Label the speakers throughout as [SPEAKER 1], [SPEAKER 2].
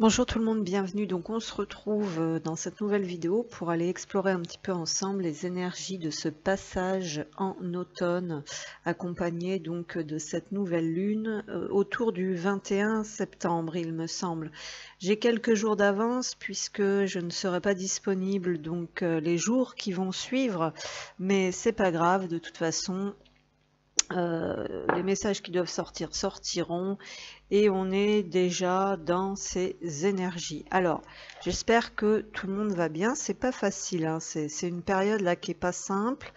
[SPEAKER 1] Bonjour tout le monde, bienvenue. Donc on se retrouve dans cette nouvelle vidéo pour aller explorer un petit peu ensemble les énergies de ce passage en automne, accompagné donc de cette nouvelle lune autour du 21 septembre, il me semble. J'ai quelques jours d'avance puisque je ne serai pas disponible donc les jours qui vont suivre, mais c'est pas grave, de toute façon. Les messages qui doivent sortir sortiront et on est déjà dans ces énergies. Alors, j'espère que tout le monde va bien. C'est pas facile, hein. C'est une période là qui est pas simple.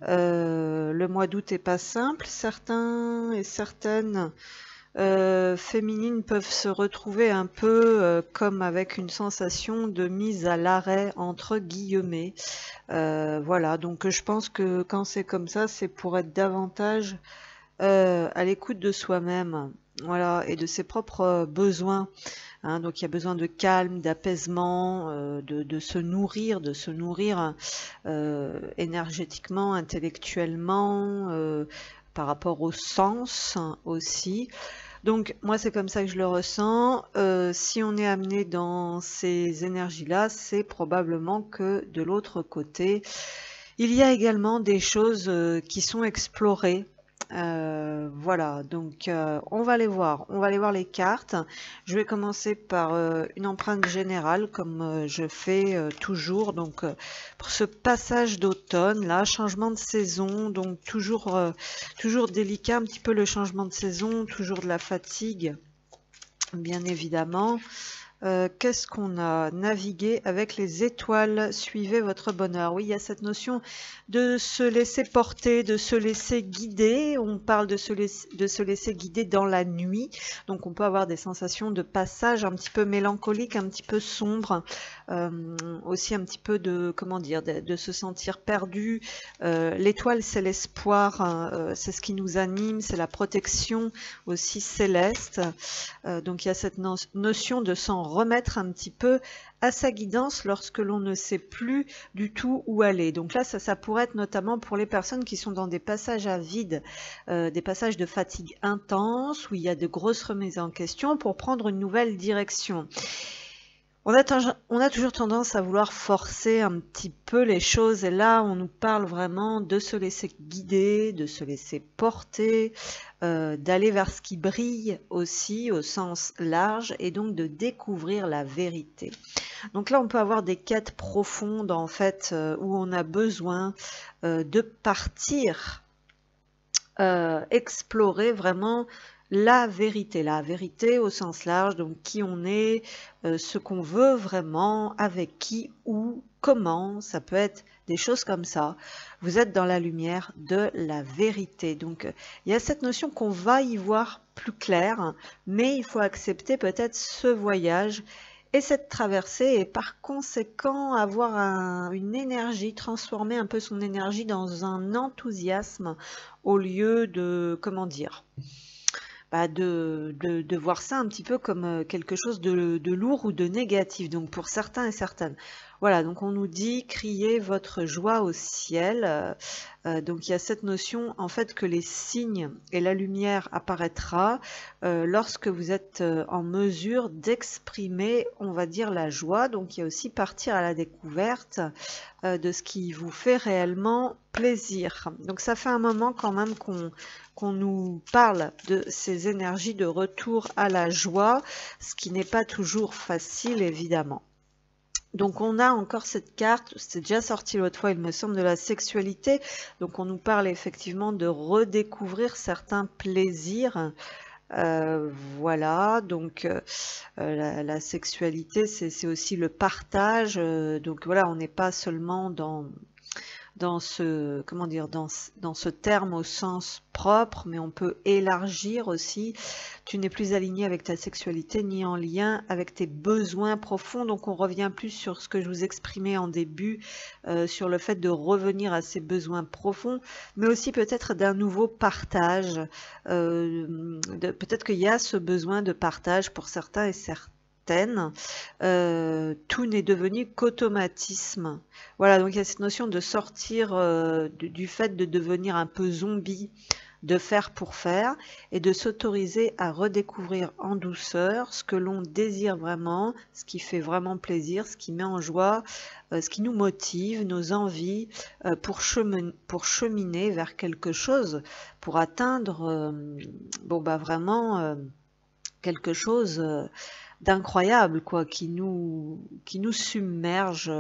[SPEAKER 1] Le mois d'août est pas simple. Certains et certaines féminines peuvent se retrouver un peu comme avec une sensation de mise à l'arrêt entre guillemets. Voilà, donc je pense que quand c'est comme ça, c'est pour être davantage à l'écoute de soi-même, voilà, et de ses propres besoins. Hein. Donc il y a besoin de calme, d'apaisement, de se nourrir, énergétiquement, intellectuellement, par rapport au sens aussi. Donc moi c'est comme ça que je le ressens. Si on est amené dans ces énergies-là, c'est probablement que de l'autre côté, il y a également des choses qui sont explorées. Voilà, donc on va les voir. On va aller voir les cartes. Je vais commencer par une empreinte générale comme je fais toujours. Donc pour ce passage d'automne, là, changement de saison, donc toujours délicat un petit peu le changement de saison, toujours de la fatigue, bien évidemment. Qu'est-ce qu'on a navigué avec les étoiles? Suivez votre bonheur. Oui, il y a cette notion de se laisser porter, de se laisser guider. On parle de se laisser guider dans la nuit. Donc on peut avoir des sensations de passage un petit peu mélancolique, un petit peu sombre. Aussi un petit peu de, comment dire, de se sentir perdu. L'étoile, c'est l'espoir, hein, c'est ce qui nous anime, c'est la protection aussi céleste. Donc il y a cette notion de s'en remettre un petit peu à sa guidance lorsque l'on ne sait plus du tout où aller. Donc là, ça pourrait être notamment pour les personnes qui sont dans des passages à vide, des passages de fatigue intense, où il y a de grosses remises en question pour prendre une nouvelle direction. On a toujours tendance à vouloir forcer un petit peu les choses et là on nous parle vraiment de se laisser guider, de se laisser porter, d'aller vers ce qui brille aussi au sens large et donc de découvrir la vérité. Donc là on peut avoir des quêtes profondes en fait où on a besoin de partir explorer vraiment la vérité au sens large, donc qui on est, ce qu'on veut vraiment, avec qui, où, comment, ça peut être des choses comme ça. Vous êtes dans la lumière de la vérité. Donc il y a cette notion qu'on va y voir plus clair, mais il faut accepter peut-être ce voyage et cette traversée et par conséquent avoir une énergie, transformer un peu son énergie dans un enthousiasme au lieu de, comment dire, de voir ça un petit peu comme quelque chose de lourd ou de négatif, donc pour certains et certaines. Voilà, donc on nous dit criez votre joie au ciel. Donc il y a cette notion en fait que les signes et la lumière apparaîtra lorsque vous êtes en mesure d'exprimer, on va dire, la joie. Donc il y a aussi partir à la découverte de ce qui vous fait réellement plaisir. Donc ça fait un moment quand même qu'on nous parle de ces énergies de retour à la joie, ce qui n'est pas toujours facile évidemment. Donc on a encore cette carte, c'est déjà sorti l'autre fois il me semble, de la sexualité. Donc on nous parle effectivement de redécouvrir certains plaisirs. Voilà, donc la sexualité c'est aussi le partage. Donc voilà, on n'est pas seulement dans ce, comment dire, dans ce terme au sens propre, mais on peut élargir aussi. Tu n'es plus aligné avec ta sexualité ni en lien avec tes besoins profonds. Donc on revient plus sur ce que je vous exprimais en début, sur le fait de revenir à ces besoins profonds, mais aussi peut-être d'un nouveau partage. Peut-être qu'il y a ce besoin de partage pour certains et certaines. Tout n'est devenu qu'automatisme. Voilà, donc il y a cette notion de sortir du fait de devenir un peu zombie, de faire pour faire et de s'autoriser à redécouvrir en douceur ce que l'on désire vraiment, ce qui fait vraiment plaisir, ce qui met en joie, ce qui nous motive, nos envies pour cheminer vers quelque chose, pour atteindre vraiment quelque chose d'incroyable, quoi, qui nous submerge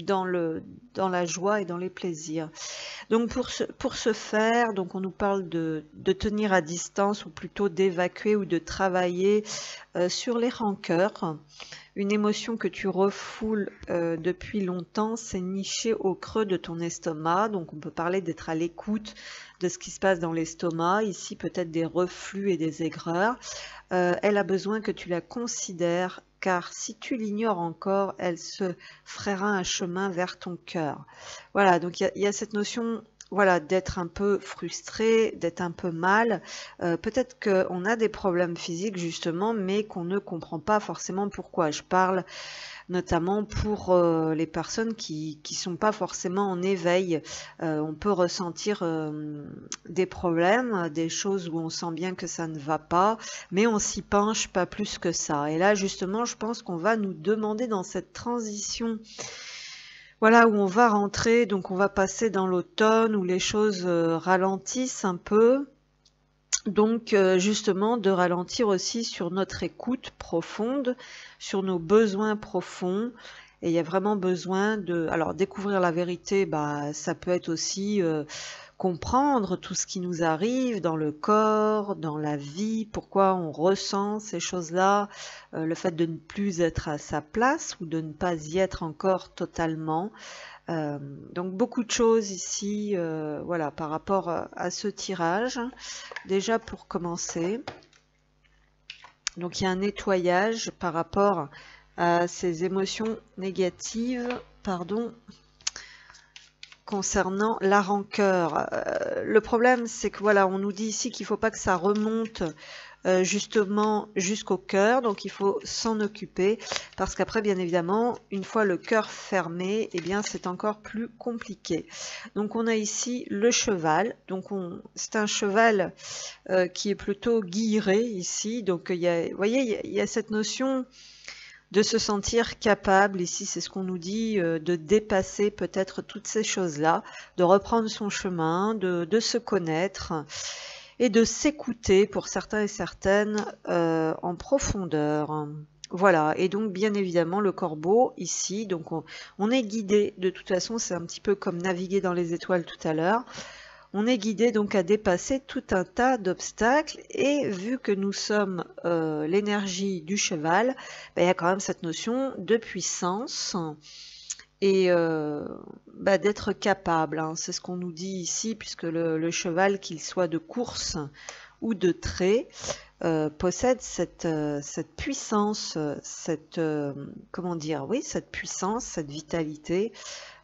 [SPEAKER 1] dans la joie et dans les plaisirs. Donc pour ce faire, donc on nous parle de tenir à distance, ou plutôt d'évacuer ou de travailler sur les rancœurs. Une émotion que tu refoules depuis longtemps s'est nichée au creux de ton estomac. Donc on peut parler d'être à l'écoute de ce qui se passe dans l'estomac. Ici peut-être des reflux et des aigreurs. Elle a besoin que tu la considères, car si tu l'ignores encore, elle se frayera un chemin vers ton cœur. Voilà, donc il y a cette notion, voilà, d'être un peu frustré, d'être un peu mal. Peut-être qu'on a des problèmes physiques justement, mais qu'on ne comprend pas forcément pourquoi. Je parle notamment pour les personnes qui sont pas forcément en éveil. On peut ressentir des problèmes, des choses où on sent bien que ça ne va pas, mais on s'y penche pas plus que ça. Et là justement, je pense qu'on va nous demander dans cette transition, voilà, où on va rentrer, donc on va passer dans l'automne où les choses ralentissent un peu. Donc justement de ralentir aussi sur notre écoute profonde, sur nos besoins profonds. Et il y a vraiment besoin de... Alors découvrir la vérité, ça peut être aussi comprendre tout ce qui nous arrive dans le corps, dans la vie, pourquoi on ressent ces choses-là, le fait de ne plus être à sa place ou de ne pas y être encore totalement. Donc beaucoup de choses ici, voilà, par rapport à ce tirage. Déjà pour commencer, donc il y a un nettoyage par rapport à ces émotions négatives, concernant la rancœur. Le problème, c'est que voilà, on nous dit ici qu'il ne faut pas que ça remonte justement jusqu'au cœur, donc il faut s'en occuper, parce qu'après, bien évidemment, une fois le cœur fermé, eh bien c'est encore plus compliqué. Donc on a ici le cheval, donc c'est un cheval qui est plutôt guilleré ici, donc vous voyez, il y a cette notion de se sentir capable, ici c'est ce qu'on nous dit, de dépasser peut-être toutes ces choses-là, de reprendre son chemin, de se connaître et de s'écouter pour certains et certaines en profondeur. Voilà, et donc bien évidemment le corbeau ici, donc on est guidé, de toute façon c'est un petit peu comme naviguer dans les étoiles tout à l'heure. On est guidé donc à dépasser tout un tas d'obstacles, et vu que nous sommes l'énergie du cheval, il y a quand même cette notion de puissance et d'être capable, hein. C'est ce qu'on nous dit ici, puisque le cheval, qu'il soit de course ou de trait, possède cette puissance, comment dire, oui, cette puissance, cette vitalité,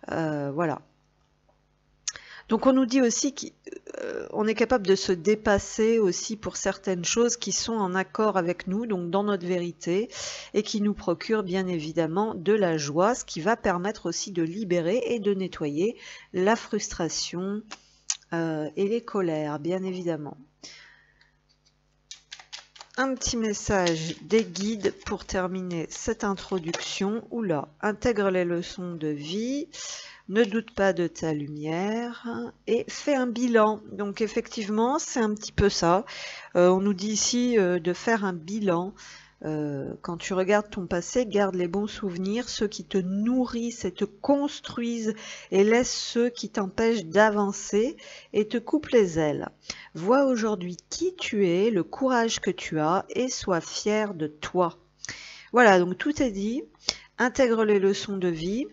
[SPEAKER 1] voilà. Donc on nous dit aussi qu'on est capable de se dépasser aussi pour certaines choses qui sont en accord avec nous, donc dans notre vérité, et qui nous procurent bien évidemment de la joie, ce qui va permettre aussi de libérer et de nettoyer la frustration et les colères, bien évidemment. Un petit message des guides pour terminer cette introduction. Oula, intègre les leçons de vie. Ne doute pas de ta lumière et fais un bilan. Donc effectivement, c'est un petit peu ça. On nous dit ici de faire un bilan. Quand tu regardes ton passé, garde les bons souvenirs, ceux qui te nourrissent et te construisent, et laisse ceux qui t'empêchent d'avancer et te coupent les ailes. Vois aujourd'hui qui tu es, le courage que tu as, et sois fier de toi. Voilà, donc tout est dit. Intègre les leçons de vie.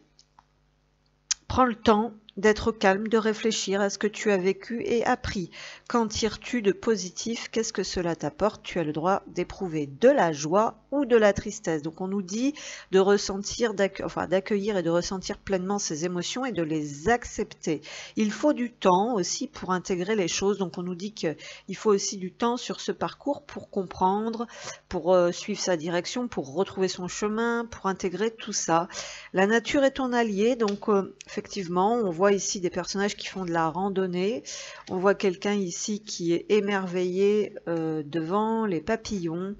[SPEAKER 1] Prends le temps d'être calme, de réfléchir à ce que tu as vécu et appris. Qu'en tires-tu de positif? Qu'est-ce que cela t'apporte? Tu as le droit d'éprouver de la joie ou de la tristesse. Donc on nous dit de ressentir, d'accueillir et de ressentir pleinement ces émotions et de les accepter. Il faut du temps aussi pour intégrer les choses. Donc on nous dit qu'il faut aussi du temps sur ce parcours pour comprendre, pour suivre sa direction, pour retrouver son chemin, pour intégrer tout ça. La nature est ton allié, donc effectivement on voit voit ici des personnages qui font de la randonnée. On voit quelqu'un ici qui est émerveillé devant les papillons.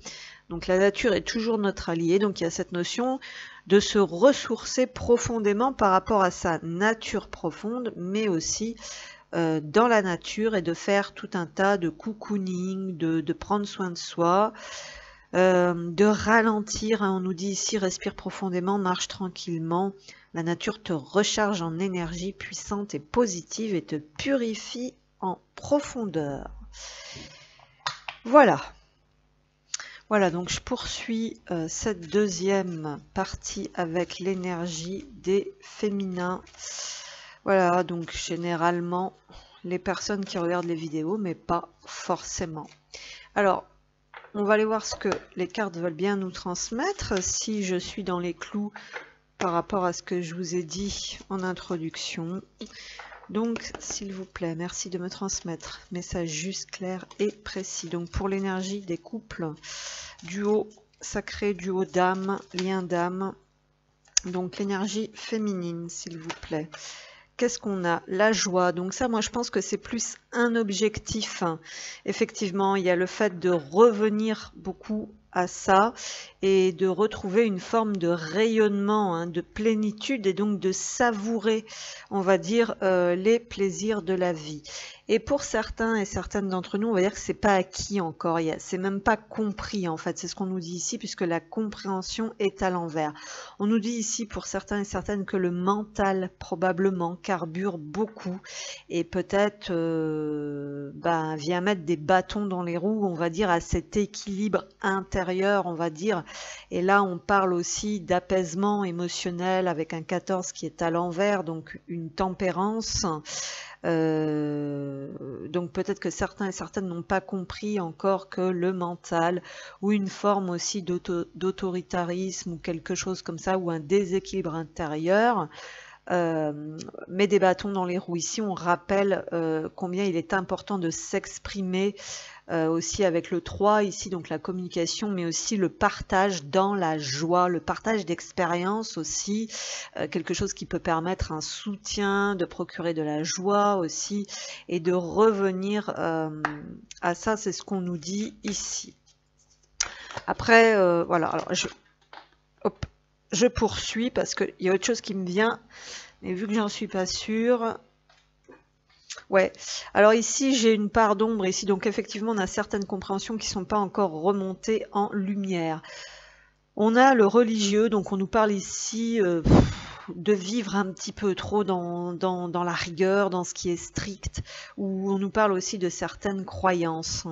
[SPEAKER 1] Donc la nature est toujours notre allié. Donc il y a cette notion de se ressourcer profondément par rapport à sa nature profonde, mais aussi dans la nature, et de faire tout un tas de cocooning, de prendre soin de soi, de ralentir. On nous dit ici, respire profondément, marche tranquillement. La nature te recharge en énergie puissante et positive et te purifie en profondeur. Voilà. Voilà, donc je poursuis cette deuxième partie avec l'énergie des féminins. Voilà, donc généralement les personnes qui regardent les vidéos, mais pas forcément. Alors, on va aller voir ce que les cartes veulent bien nous transmettre, si je suis dans les clous par rapport à ce que je vous ai dit en introduction. Donc, s'il vous plaît, merci de me transmettre message juste, clair et précis. Donc, pour l'énergie des couples, duo sacré, duo d'âme, lien d'âme. Donc, l'énergie féminine, s'il vous plaît. Qu'est-ce qu'on a? La joie. Donc ça, moi, je pense que c'est plus un objectif. Effectivement, il y a le fait de revenir beaucoup à ça et de retrouver une forme de rayonnement, de plénitude, et donc de savourer, on va dire, les plaisirs de la vie. Et pour certains et certaines d'entre nous, on va dire que c'est pas acquis encore, c'est même pas compris en fait, c'est ce qu'on nous dit ici, puisque la compréhension est à l'envers. On nous dit ici pour certains et certaines que le mental probablement carbure beaucoup et peut-être vient mettre des bâtons dans les roues, on va dire, à cet équilibre intérieur, on va dire. Et là on parle aussi d'apaisement émotionnel avec un 14 qui est à l'envers, donc une tempérance. Donc peut-être que certains et certaines n'ont pas compris encore que le mental, ou une forme aussi d'autoritarisme ou quelque chose comme ça, ou un déséquilibre intérieur, met des bâtons dans les roues. Ici on rappelle combien il est important de s'exprimer aussi avec le 3 ici, donc la communication, mais aussi le partage dans la joie, le partage d'expérience aussi, quelque chose qui peut permettre un soutien, de procurer de la joie aussi, et de revenir à ça, c'est ce qu'on nous dit ici. Après, voilà, alors je poursuis parce qu'il y a autre chose qui me vient, mais vu que j'en suis pas sûre. Ouais, alors ici j'ai une part d'ombre ici, donc effectivement on a certaines compréhensions qui ne sont pas encore remontées en lumière. On a le religieux, donc on nous parle ici de vivre un petit peu trop dans la rigueur, dans ce qui est strict, ou on nous parle aussi de certaines croyances.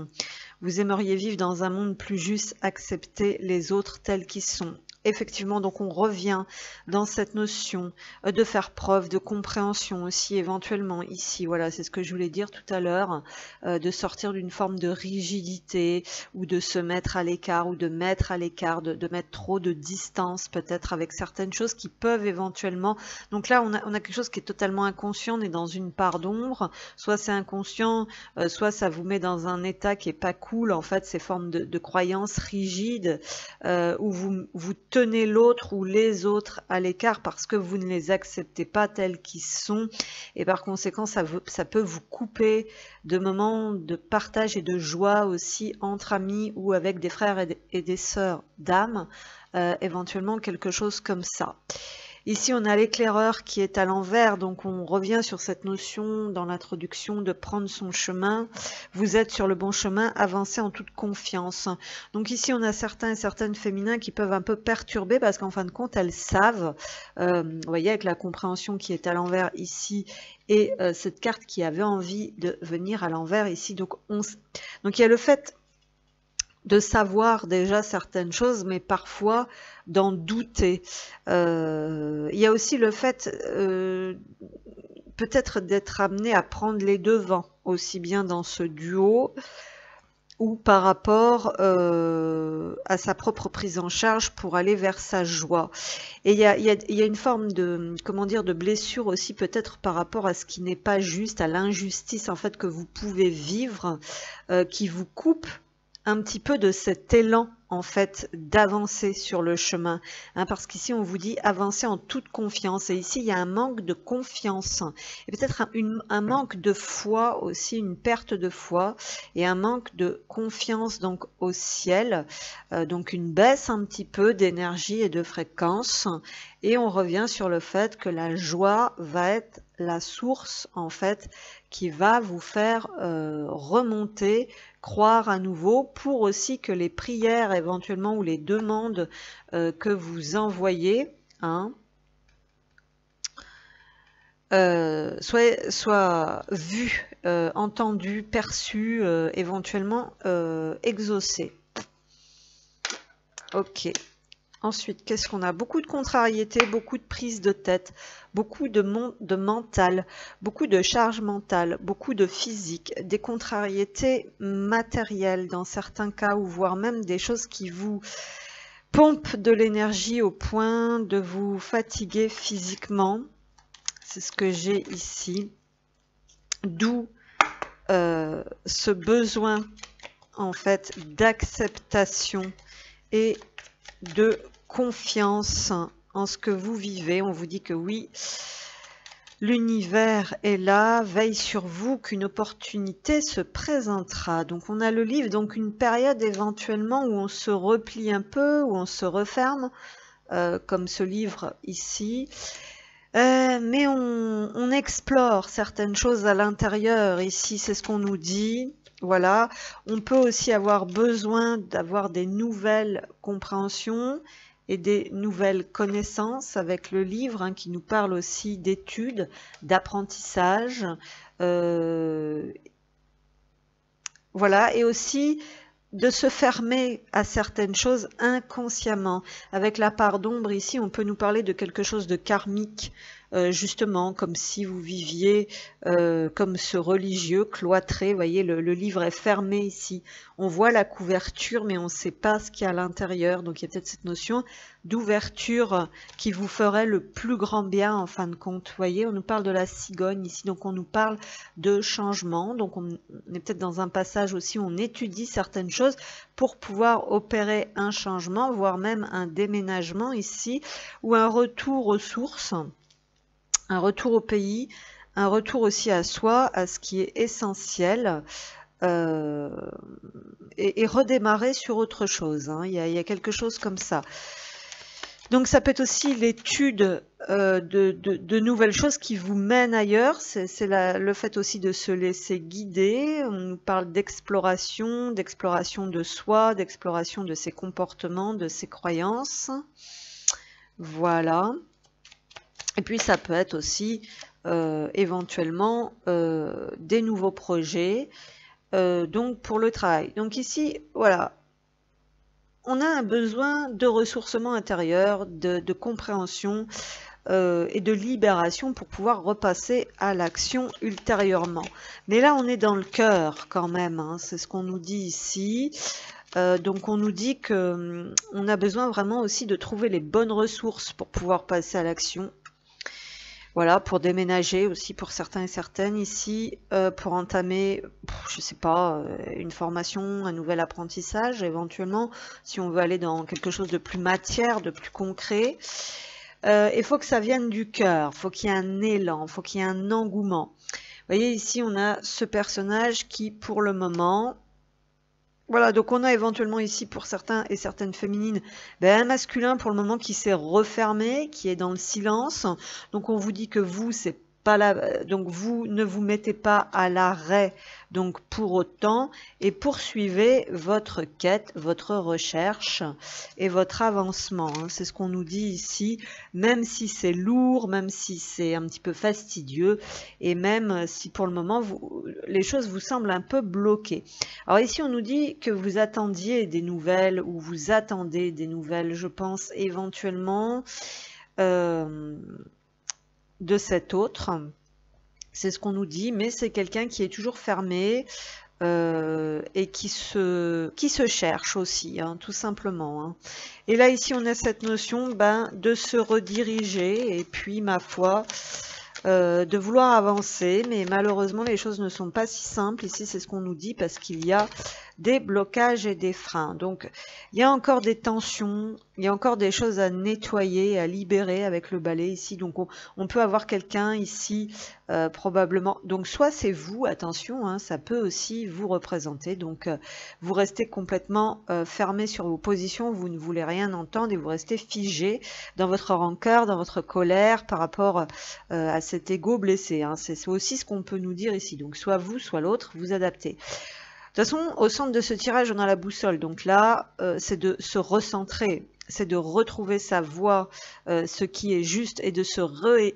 [SPEAKER 1] Vous aimeriez vivre dans un monde plus juste, accepter les autres tels qu'ils sont. Effectivement, donc on revient dans cette notion de faire preuve de compréhension aussi éventuellement ici. Voilà, c'est ce que je voulais dire tout à l'heure, de sortir d'une forme de rigidité ou de se mettre à l'écart ou de mettre à l'écart, de mettre trop de distance peut-être avec certaines choses qui peuvent éventuellement. Donc là, on a quelque chose qui est totalement inconscient, on est dans une part d'ombre, soit c'est inconscient, soit ça vous met dans un état qui est pas cool, en fait, ces formes de croyances rigides où vous tenez l'autre ou les autres à l'écart parce que vous ne les acceptez pas tels qu'ils sont, et par conséquent ça peut vous couper de moments de partage et de joie aussi entre amis ou avec des frères et des sœurs d'âme, éventuellement quelque chose comme ça. Ici, on a l'éclaireur qui est à l'envers, donc on revient sur cette notion dans l'introduction de prendre son chemin. Vous êtes sur le bon chemin, avancez en toute confiance. Donc ici, on a certains et certaines féminins qui peuvent un peu perturber parce qu'en fin de compte, elles savent, vous voyez, avec la compréhension qui est à l'envers ici, et cette carte qui avait envie de venir à l'envers ici. Donc il y a le fait de savoir déjà certaines choses, mais parfois d'en douter. Il y a aussi le fait peut-être d'être amené à prendre les devants, aussi bien dans ce duo ou par rapport à sa propre prise en charge pour aller vers sa joie. Et il y a une forme de, comment dire, de blessure aussi peut-être par rapport à ce qui n'est pas juste, à l'injustice en fait que vous pouvez vivre, qui vous coupe un petit peu de cet élan en fait d'avancer sur le chemin, hein, parce qu'ici on vous dit avancer en toute confiance, et ici il y a un manque de confiance et peut-être un manque de foi aussi, une perte de foi et un manque de confiance donc au ciel, donc une baisse un petit peu d'énergie et de fréquence, et on revient sur le fait que la joie va être la source en fait qui va vous faire remonter, croire à nouveau, pour aussi que les prières éventuellement ou les demandes que vous envoyez, hein, soient vues, entendues, perçues, éventuellement exaucées. Ok. Ensuite, qu'est-ce qu'on a? Beaucoup de contrariétés, beaucoup de prises de tête, beaucoup de mental, beaucoup de charge mentale, beaucoup de physique, des contrariétés matérielles dans certains cas, ou voire même des choses qui vous pompent de l'énergie au point de vous fatiguer physiquement. C'est ce que j'ai ici. D'où ce besoin en fait d'acceptation et de confiance en ce que vous vivez. On vous dit que oui, l'univers est là, veille sur vous, qu'une opportunité se présentera. Donc on a le livre, donc une période éventuellement où on se replie un peu, où on se referme, comme ce livre ici. Mais on explore certaines choses à l'intérieur. Ici, c'est ce qu'on nous dit. Voilà, on peut aussi avoir besoin d'avoir des nouvelles compréhensions et des nouvelles connaissances avec le livre, hein, qui nous parle aussi d'études, d'apprentissage. Voilà, et aussi de se fermer à certaines choses inconsciemment. Avec la part d'ombre ici, on peut nous parler de quelque chose de karmique, justement, comme si vous viviez comme ce religieux cloîtré. Vous voyez, le livre est fermé ici. On voit la couverture, mais on ne sait pas ce qu'il y a à l'intérieur. Donc il y a peut-être cette notion d'ouverture qui vous ferait le plus grand bien en fin de compte. Vous voyez, on nous parle de la cigogne ici, donc on nous parle de changement. Donc on est peut-être dans un passage aussi où on étudie certaines choses pour pouvoir opérer un changement, voire même un déménagement ici, ou un retour aux sources, un retour au pays, un retour aussi à soi, à ce qui est essentiel, et redémarrer sur autre chose, hein. Il y a quelque chose comme ça. Donc ça peut être aussi l'étude de nouvelles choses qui vous mènent ailleurs. C'est le fait aussi de se laisser guider. On nous parle d'exploration de soi, d'exploration de ses comportements, de ses croyances. Voilà. Et puis ça peut être aussi éventuellement des nouveaux projets, donc pour le travail. Donc ici, voilà, on a un besoin de ressourcement intérieur, de compréhension et de libération pour pouvoir repasser à l'action ultérieurement. Mais là, on est dans le cœur quand même, hein, c'est ce qu'on nous dit ici. Donc on nous dit que on a besoin vraiment aussi de trouver les bonnes ressources pour pouvoir passer à l'action. Voilà, pour déménager aussi pour certains et certaines ici, pour entamer, je sais pas, une formation, un nouvel apprentissage, éventuellement, si on veut aller dans quelque chose de plus matière, de plus concret. Il faut que ça vienne du cœur, il faut qu'il y ait un élan, il faut qu'il y ait un engouement. Vous voyez, ici, on a ce personnage qui, pour le moment... Voilà, donc on a éventuellement ici pour certains et certaines féminines, un masculin pour le moment qui s'est refermé, qui est dans le silence. Donc on vous dit que vous, c'est pas là, donc vous ne vous mettez pas à l'arrêt, donc pour autant, et poursuivez votre quête, votre recherche et votre avancement, hein. C'est ce qu'on nous dit ici, même si c'est lourd, même si c'est un petit peu fastidieux, et même si pour le moment les choses vous semblent un peu bloquées. Alors ici on nous dit que vous attendiez des nouvelles, ou vous attendez des nouvelles, je pense éventuellement de cet autre, c'est ce qu'on nous dit, mais c'est quelqu'un qui est toujours fermé et qui se cherche aussi, hein, tout simplement, hein. Et là ici on a cette notion de se rediriger, et puis ma foi, de vouloir avancer, mais malheureusement les choses ne sont pas si simples. Ici c'est ce qu'on nous dit parce qu'il y a des blocages et des freins. Donc il y a encore des tensions, il y a encore des choses à nettoyer, à libérer avec le balai ici. Donc on peut avoir quelqu'un ici probablement. Donc soit c'est vous, attention, hein, ça peut aussi vous représenter. Donc vous restez complètement fermé sur vos positions, vous ne voulez rien entendre et vous restez figé dans votre rancœur, dans votre colère par rapport à cet ego blessé. Hein. C'est aussi ce qu'on peut nous dire ici. Donc soit vous, soit l'autre, vous adaptez. De toute façon, au centre de ce tirage, on a la boussole. Donc là, c'est de se recentrer, c'est de retrouver sa voie, ce qui est juste, et de se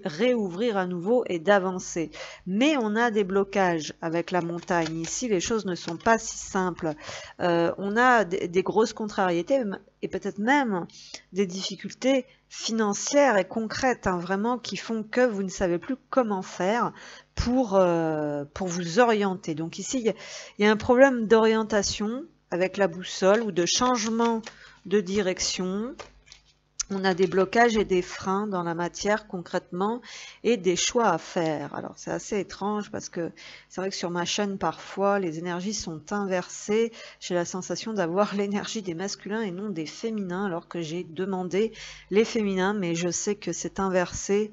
[SPEAKER 1] réouvrir à nouveau et d'avancer. Mais on a des blocages avec la montagne. Ici, les choses ne sont pas si simples. On a des grosses contrariétés et peut-être même des difficultés financières et concrètes, hein, vraiment, qui font que vous ne savez plus comment faire pour vous orienter. Donc ici, il y a un problème d'orientation avec la boussole ou de changement de direction. On a des blocages et des freins dans la matière concrètement et des choix à faire. Alors c'est assez étrange parce que c'est vrai que sur ma chaîne parfois les énergies sont inversées. J'ai la sensation d'avoir l'énergie des masculins et non des féminins alors que j'ai demandé les féminins, mais je sais que c'est inversé.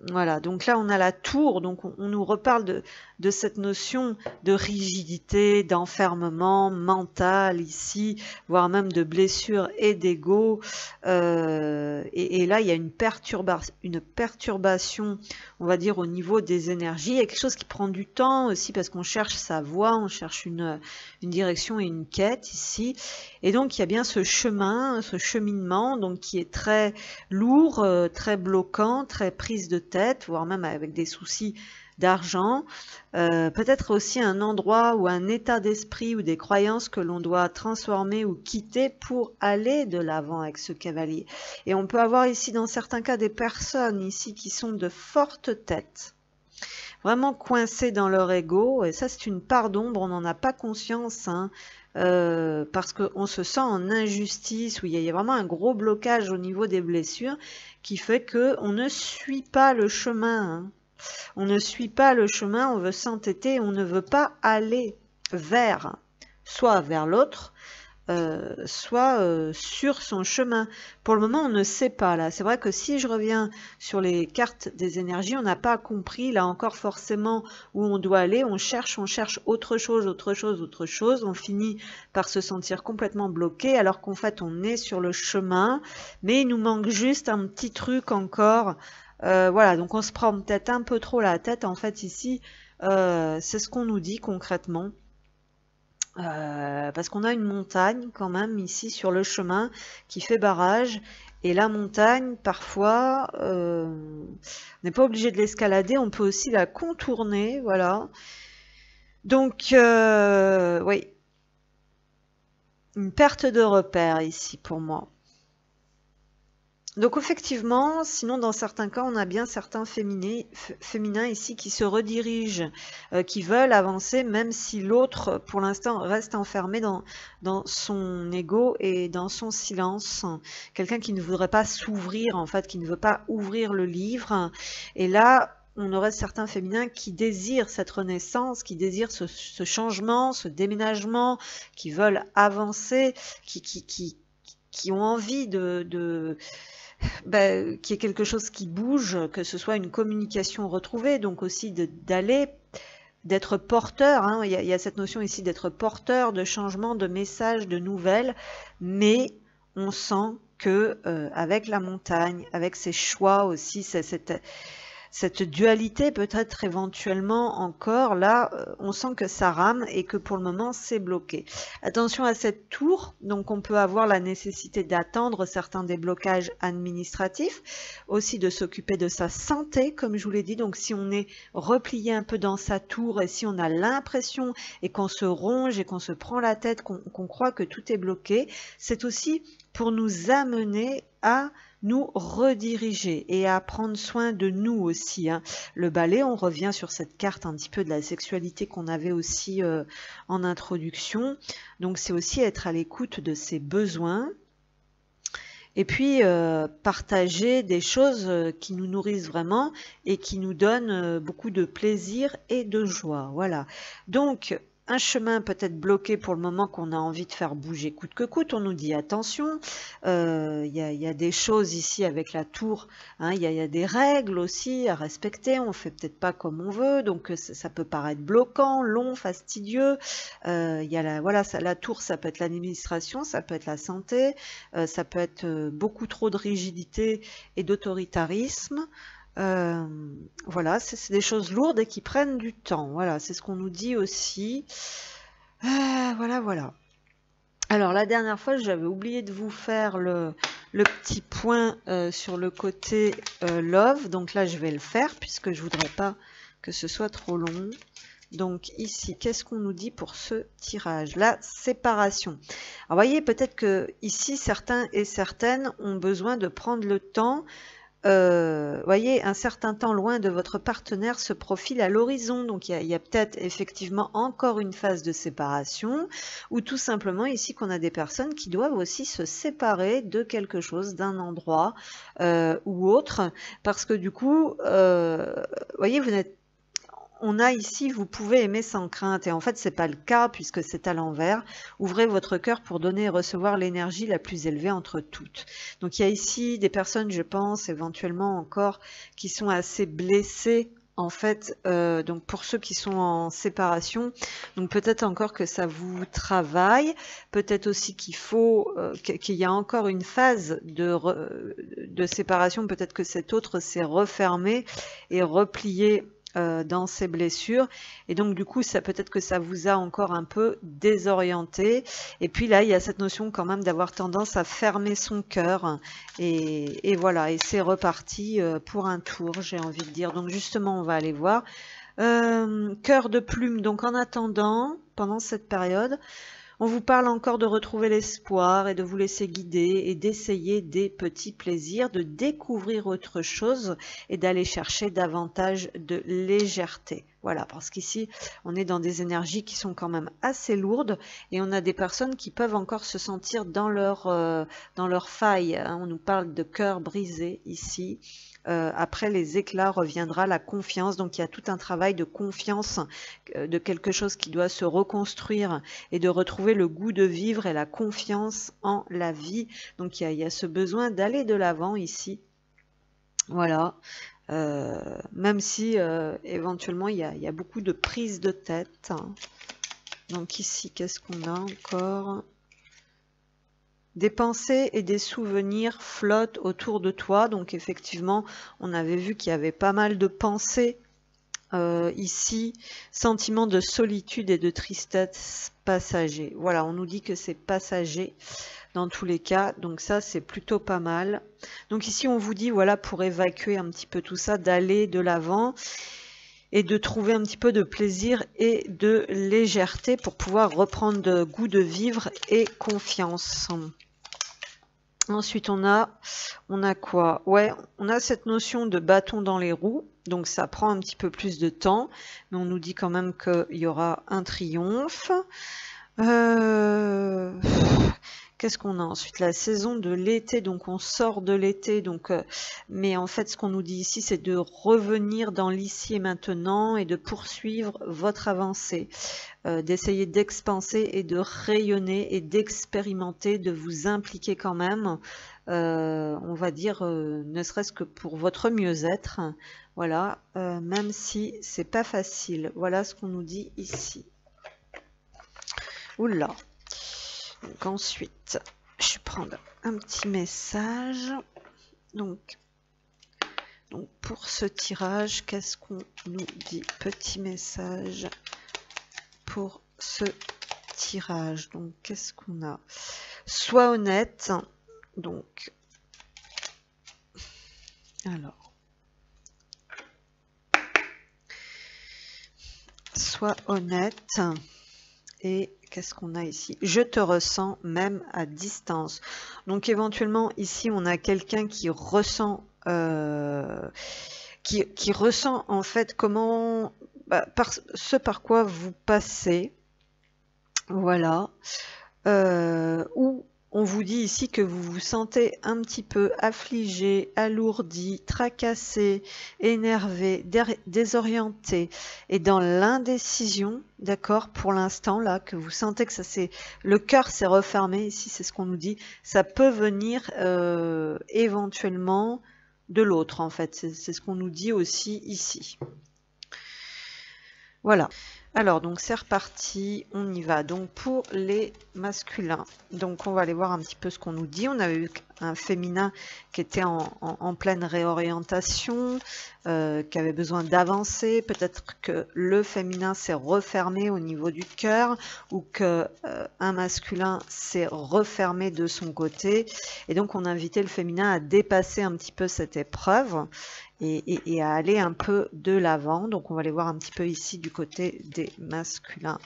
[SPEAKER 1] Voilà, donc là on a la tour, donc on nous reparle de cette notion de rigidité, d'enfermement mental ici, voire même de blessure et d'ego. Et là il y a une perturbation, on va dire, au niveau des énergies. Il y a quelque chose qui prend du temps aussi parce qu'on cherche sa voie, on cherche une direction et une quête ici. Et donc il y a bien ce chemin, ce cheminement, donc qui est très lourd, très bloquant, très prise de tête, voire même avec des soucis d'argent. Peut-être aussi un endroit ou un état d'esprit ou des croyances que l'on doit transformer ou quitter pour aller de l'avant avec ce cavalier. Et on peut avoir ici dans certains cas des personnes ici qui sont de fortes têtes, vraiment coincées dans leur ego, et ça c'est une part d'ombre, on n'en a pas conscience, hein. Parce qu'on se sent en injustice, où il y a vraiment un gros blocage au niveau des blessures qui fait qu'on ne suit pas le chemin. Hein. On ne suit pas le chemin, on veut s'entêter, on ne veut pas aller vers, soit vers l'autre, soit sur son chemin. Pour le moment, on ne sait pas là. C'est vrai que si je reviens sur les cartes des énergies, on n'a pas compris là encore forcément où on doit aller. On cherche autre chose, autre chose, autre chose. On finit par se sentir complètement bloqué alors qu'en fait on est sur le chemin, mais il nous manque juste un petit truc encore. Voilà, donc on se prend peut-être un peu trop la tête en fait ici. C'est ce qu'on nous dit concrètement. Parce qu'on a une montagne quand même ici sur le chemin qui fait barrage, et la montagne parfois on n'est pas obligé de l'escalader, on peut aussi la contourner, voilà. Donc oui, une perte de repère ici pour moi. Donc effectivement, sinon dans certains cas, on a bien certains féminins ici qui se redirigent, qui veulent avancer, même si l'autre, pour l'instant, reste enfermé dans son ego et dans son silence. Quelqu'un qui ne voudrait pas s'ouvrir, en fait, qui ne veut pas ouvrir le livre. Et là, on aurait certains féminins qui désirent cette renaissance, qui désirent ce changement, ce déménagement, qui veulent avancer, qui ont envie qu'il y ait quelque chose qui bouge, que ce soit une communication retrouvée, donc aussi d'être porteur, hein, il y a cette notion ici d'être porteur de changements, de messages, de nouvelles, mais on sent que avec la montagne, avec ses choix aussi, cette dualité peut-être éventuellement encore, là, on sent que ça rame et que pour le moment, c'est bloqué. Attention à cette tour, donc on peut avoir la nécessité d'attendre certains déblocages administratifs, aussi de s'occuper de sa santé, comme je vous l'ai dit. Donc si on est replié un peu dans sa tour et si on a l'impression et qu'on se ronge et qu'on se prend la tête, qu'on croit que tout est bloqué, c'est aussi pour nous amener à nous rediriger et à prendre soin de nous aussi. Hein. Le balai, on revient sur cette carte un petit peu de la sexualité qu'on avait aussi en introduction. Donc c'est aussi être à l'écoute de ses besoins et puis partager des choses qui nous nourrissent vraiment et qui nous donnent beaucoup de plaisir et de joie. Voilà. Donc, un chemin peut-être bloqué pour le moment qu'on a envie de faire bouger coûte que coûte. On nous dit attention, il y a des choses ici avec la tour, hein, il y a des règles aussi à respecter, on fait peut-être pas comme on veut, donc ça peut paraître bloquant, long, fastidieux. Il y a voilà, la tour, ça peut être l'administration, ça peut être la santé, ça peut être beaucoup trop de rigidité et d'autoritarisme. Voilà, c'est des choses lourdes et qui prennent du temps. Voilà, c'est ce qu'on nous dit aussi. Voilà. Alors, la dernière fois, j'avais oublié de vous faire le petit point sur le côté love. Donc là, je vais le faire puisque je voudrais pas que ce soit trop long. Donc ici, qu'est-ce qu'on nous dit pour ce tirage? La séparation. Alors, voyez, peut-être que ici, certains et certaines ont besoin de prendre le temps. Voyez, un certain temps loin de votre partenaire se profile à l'horizon, donc il y a peut-être effectivement encore une phase de séparation, ou tout simplement ici qu'on a des personnes qui doivent aussi se séparer de quelque chose, d'un endroit ou autre, parce que du coup, voyez, on a ici, vous pouvez aimer sans crainte, et en fait c'est pas le cas puisque c'est à l'envers. Ouvrez votre cœur pour donner et recevoir l'énergie la plus élevée entre toutes. Donc il y a ici des personnes, je pense, éventuellement encore, qui sont assez blessées en fait, donc pour ceux qui sont en séparation, donc peut-être encore que ça vous travaille, peut-être aussi qu'il faut, qu'il y a encore une phase de séparation, peut-être que cet autre s'est refermé et replié dans ses blessures, et donc du coup ça peut-être que ça vous a encore un peu désorienté, et puis là il y a cette notion quand même d'avoir tendance à fermer son cœur, et voilà, et c'est reparti pour un tour, j'ai envie de dire. Donc justement on va aller voir cœur de plume. Donc en attendant, pendant cette période, on vous parle encore de retrouver l'espoir et de vous laisser guider et d'essayer des petits plaisirs, de découvrir autre chose et d'aller chercher davantage de légèreté. Voilà, parce qu'ici, on est dans des énergies qui sont quand même assez lourdes et on a des personnes qui peuvent encore se sentir dans leur faille. On nous parle de cœur brisé ici. Après les éclats reviendra la confiance, donc il y a tout un travail de confiance, de quelque chose qui doit se reconstruire et de retrouver le goût de vivre et la confiance en la vie. Donc il y a ce besoin d'aller de l'avant ici. Voilà, même si éventuellement il y a beaucoup de prise de tête. Donc ici, qu'est-ce qu'on a encore ? Des pensées et des souvenirs flottent autour de toi. Donc effectivement, on avait vu qu'il y avait pas mal de pensées ici. Sentiment de solitude et de tristesse passager. Voilà, on nous dit que c'est passager dans tous les cas. Donc ça, c'est plutôt pas mal. Donc ici, on vous dit, voilà, pour évacuer un petit peu tout ça, d'aller de l'avant et de trouver un petit peu de plaisir et de légèreté pour pouvoir reprendre de goût de vivre et confiance. Ensuite, on a quoi? Ouais, on a cette notion de bâton dans les roues, donc ça prend un petit peu plus de temps, mais on nous dit quand même qu'il y aura un triomphe. Qu'est-ce qu'on a ensuite? La saison de l'été, donc on sort de l'été, donc mais en fait ce qu'on nous dit ici c'est de revenir dans l'ici et maintenant et de poursuivre votre avancée, d'essayer d'expanser et de rayonner et d'expérimenter, de vous impliquer quand même, on va dire ne serait-ce que pour votre mieux-être, voilà, même si c'est pas facile. Voilà ce qu'on nous dit ici. Oula. Donc ensuite, je vais prendre un petit message. Donc pour ce tirage, qu'est-ce qu'on nous dit? Petit message pour ce tirage. Donc qu'est-ce qu'on a? Sois honnête. Donc alors, sois honnête. Et qu'est-ce qu'on a ici? Je te ressens même à distance. Donc éventuellement ici on a quelqu'un qui ressent qui ressent en fait comment ce par quoi vous passez, voilà, ou On vous dit ici que vous vous sentez un petit peu affligé, alourdi, tracassé, énervé, désorienté et dans l'indécision, d'accord, pour l'instant là, que vous sentez que ça c'est le cœur s'est refermé, ici c'est ce qu'on nous dit, ça peut venir éventuellement de l'autre en fait, c'est ce qu'on nous dit aussi ici. Voilà. Alors, donc c'est reparti, on y va. Donc pour les masculins, donc on va aller voir un petit peu ce qu'on nous dit. On avait eu un féminin qui était en pleine réorientation, qui avait besoin d'avancer. Peut-être que le féminin s'est refermé au niveau du cœur ou que un masculin s'est refermé de son côté. Et donc on a invité le féminin à dépasser un petit peu cette épreuve. Et à aller un peu de l'avant. Donc on va aller voir un petit peu ici du côté des masculins.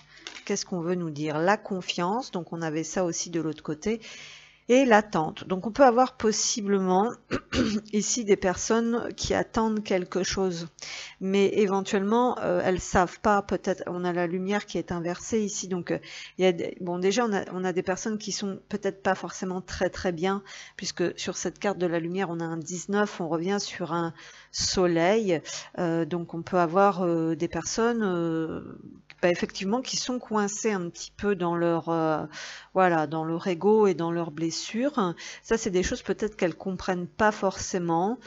[SPEAKER 1] Qu'est-ce qu'on veut nous dire? La confiance, donc on avait ça aussi de l'autre côté. Et l'attente. Donc on peut avoir possiblement ici des personnes qui attendent quelque chose, mais éventuellement elles savent pas. Peut-être on a la lumière qui est inversée ici, donc il y a bon déjà on a des personnes qui sont peut-être pas forcément très bien, puisque sur cette carte de la lumière on a un 19, on revient sur un soleil, donc on peut avoir des personnes effectivement qui sont coincées un petit peu dans leur voilà, dans leur ego et dans leurs blessures. Ça c'est des choses peut-être qu'elles comprennent pas forcément.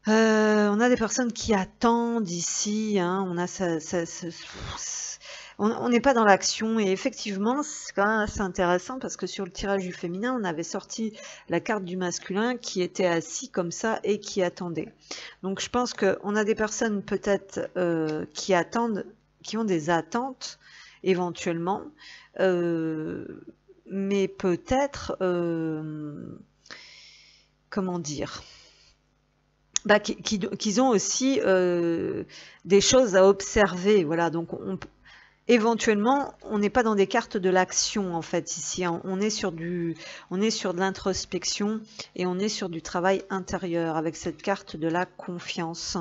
[SPEAKER 1] On a des personnes qui attendent ici, hein, on a on n'est pas dans l'action, et effectivement c'est quand même assez intéressant parce que sur le tirage du féminin on avait sorti la carte du masculin qui était assis comme ça et qui attendait. Donc je pense qu'on a des personnes peut-être qui attendent, qui ont des attentes éventuellement, mais peut-être comment dire, qu'ils ont aussi des choses à observer. Voilà, donc éventuellement, on n'est pas dans des cartes de l'action en fait ici. On est sur de l'introspection et on est sur du travail intérieur avec cette carte de la confiance.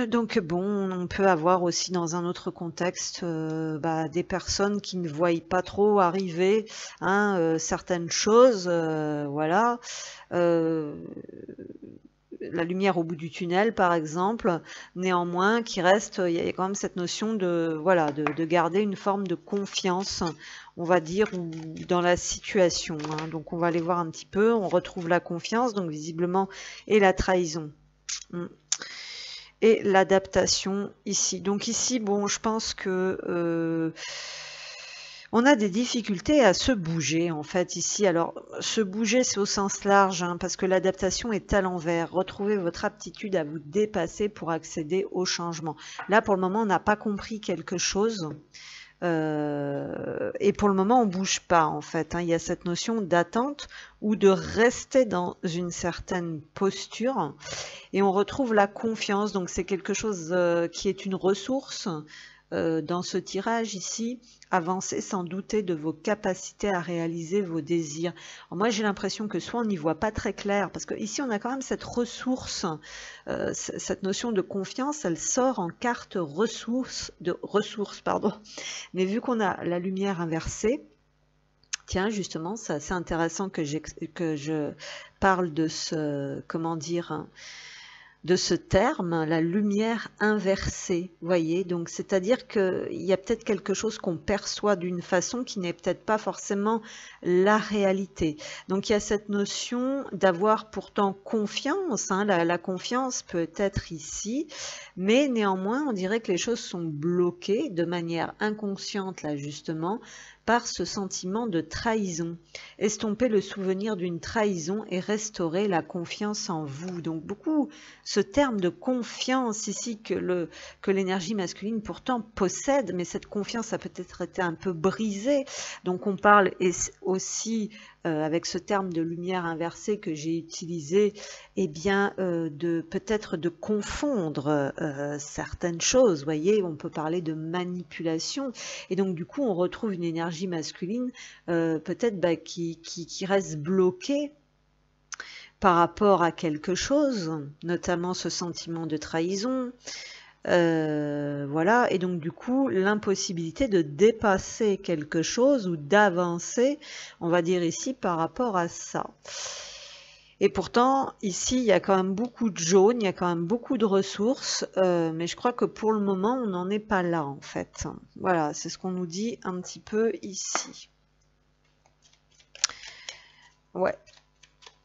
[SPEAKER 1] Donc bon, on peut avoir aussi dans un autre contexte des personnes qui ne voient pas trop arriver hein, certaines choses, voilà. La lumière au bout du tunnel par exemple, néanmoins qui reste, il y a quand même cette notion de voilà de garder une forme de confiance, on va dire, dans la situation, hein. Donc on va aller voir un petit peu, on retrouve la confiance donc visiblement et la trahison. Et l'adaptation ici. Donc ici, bon, je pense que on a des difficultés à se bouger en fait ici. Alors se bouger c'est au sens large hein, parce que l'adaptation est à l'envers. Retrouvez votre aptitude à vous dépasser pour accéder au changement. Là pour le moment on n'a pas compris quelque chose. Et pour le moment on bouge pas en fait, hein. Il y a cette notion d'attente ou de rester dans une certaine posture et on retrouve la confiance, donc c'est quelque chose qui est une ressource dans ce tirage ici. Avancer sans douter de vos capacités à réaliser vos désirs. Alors moi j'ai l'impression que soit on n'y voit pas très clair, parce que ici on a quand même cette ressource, cette notion de confiance, elle sort en carte ressources, pardon. Mais vu qu'on a la lumière inversée, tiens justement c'est assez intéressant que je parle de ce, comment dire, hein, de ce terme, la lumière inversée, voyez, donc c'est-à-dire qu'il y a peut-être quelque chose qu'on perçoit d'une façon qui n'est peut-être pas forcément la réalité. Donc il y a cette notion d'avoir pourtant confiance, hein, la confiance peut être ici, mais néanmoins on dirait que les choses sont bloquées de manière inconsciente là justement, par ce sentiment de trahison. Estomper le souvenir d'une trahison et restaurer la confiance en vous. Donc beaucoup, ce terme de confiance ici que l'énergie masculine pourtant possède, mais cette confiance a peut-être été un peu brisée. Donc on parle aussi avec ce terme de lumière inversée que j'ai utilisé, eh bien peut-être de confondre certaines choses. Voyez, on peut parler de manipulation et donc du coup on retrouve une énergie masculine peut-être qui reste bloquée par rapport à quelque chose, notamment ce sentiment de trahison. Voilà, et donc du coup, l'impossibilité de dépasser quelque chose ou d'avancer, on va dire ici, par rapport à ça. Et pourtant, ici, il y a quand même beaucoup de jaune, il y a quand même beaucoup de ressources, mais je crois que pour le moment, on n'en est pas là, en fait. Voilà, c'est ce qu'on nous dit un petit peu ici. Ouais.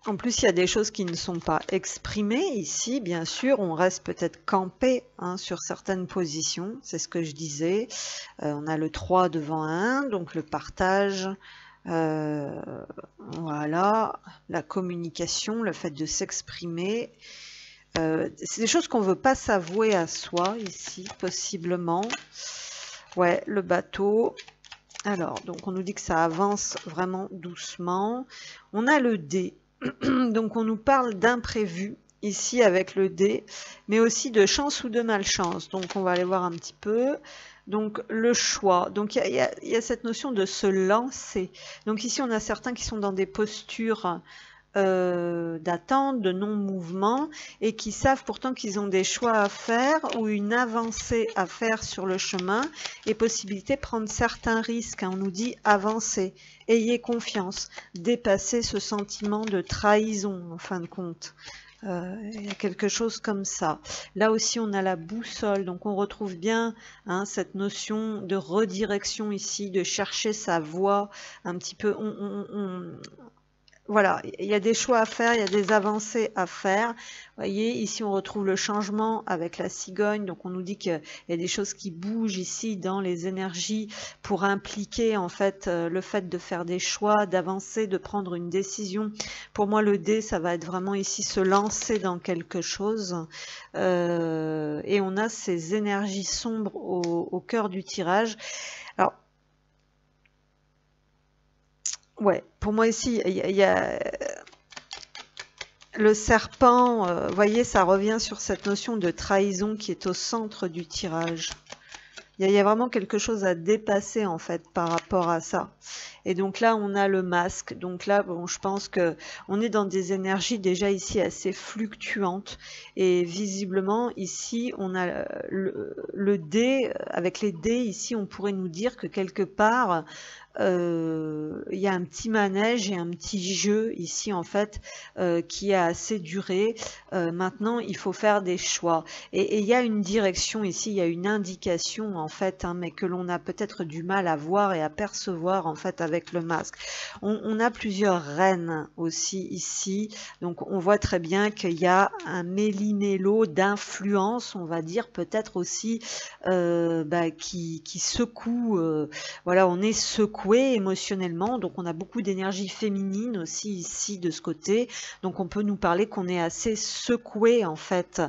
[SPEAKER 1] En plus, il y a des choses qui ne sont pas exprimées ici. Bien sûr, on reste peut-être campé sur certaines positions. C'est ce que je disais. On a le 3 devant 1, donc le partage. Voilà, la communication, le fait de s'exprimer. C'est des choses qu'on ne veut pas s'avouer à soi ici, possiblement. Ouais, le bateau. Alors, donc on nous dit que ça avance vraiment doucement. On a le dé. Donc on nous parle d'imprévu ici avec le dé, mais aussi de chance ou de malchance. Donc on va aller voir un petit peu. Donc le choix. Donc il y a cette notion de se lancer. Donc ici on a certains qui sont dans des postures d'attente, de non-mouvement, et qui savent pourtant qu'ils ont des choix à faire ou une avancée à faire sur le chemin et possibilité de prendre certains risques. On nous dit avancer, ayez confiance, dépasser ce sentiment de trahison en fin de compte. Il y a quelque chose comme ça. Là aussi, on a la boussole, donc on retrouve bien cette notion de redirection ici, de chercher sa voie un petit peu. Voilà, il y a des choix à faire, il y a des avancées à faire. Vous voyez, ici on retrouve le changement avec la cigogne, donc on nous dit qu'il y a des choses qui bougent ici dans les énergies pour impliquer en fait le fait de faire des choix, d'avancer, de prendre une décision. Pour moi, le dé, ça va être vraiment ici se lancer dans quelque chose. Et on a ces énergies sombres au cœur du tirage. Alors, ouais, pour moi ici, il y a le serpent, vous voyez, ça revient sur cette notion de trahison qui est au centre du tirage. Il y a vraiment quelque chose à dépasser en fait par rapport à ça. Et donc là, on a le masque. Donc là, bon, je pense que on est dans des énergies déjà ici assez fluctuantes. Et visiblement, ici, on a le dé. Avec les dés, ici, on pourrait nous dire que quelque part, il y a un petit manège et un petit jeu ici en fait qui a assez duré. Maintenant, il faut faire des choix. Et il y a une direction ici, il y a une indication en fait, mais que l'on a peut-être du mal à voir et à percevoir en fait avec le masque. On a plusieurs reines aussi ici, donc on voit très bien qu'il y a un méli-mélo d'influence, on va dire peut-être aussi qui secoue. Voilà, on est secoué émotionnellement, donc on a beaucoup d'énergie féminine aussi ici de ce côté, donc on peut nous parler qu'on est assez secoué en fait,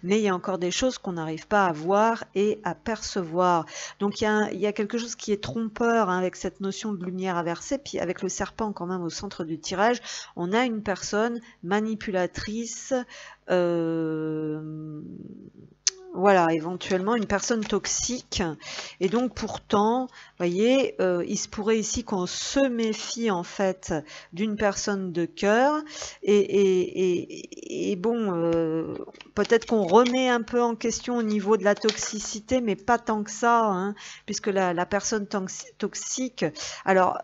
[SPEAKER 1] mais il y a encore des choses qu'on n'arrive pas à voir et à percevoir. Donc il y a quelque chose qui est trompeur avec cette notion de lumière inversée, puis avec le serpent quand même au centre du tirage, on a une personne manipulatrice, voilà, éventuellement une personne toxique. Et donc pourtant, vous voyez, il se pourrait ici qu'on se méfie en fait d'une personne de cœur. Et bon, peut-être qu'on remet un peu en question au niveau de la toxicité, mais pas tant que ça, puisque la personne toxique, alors,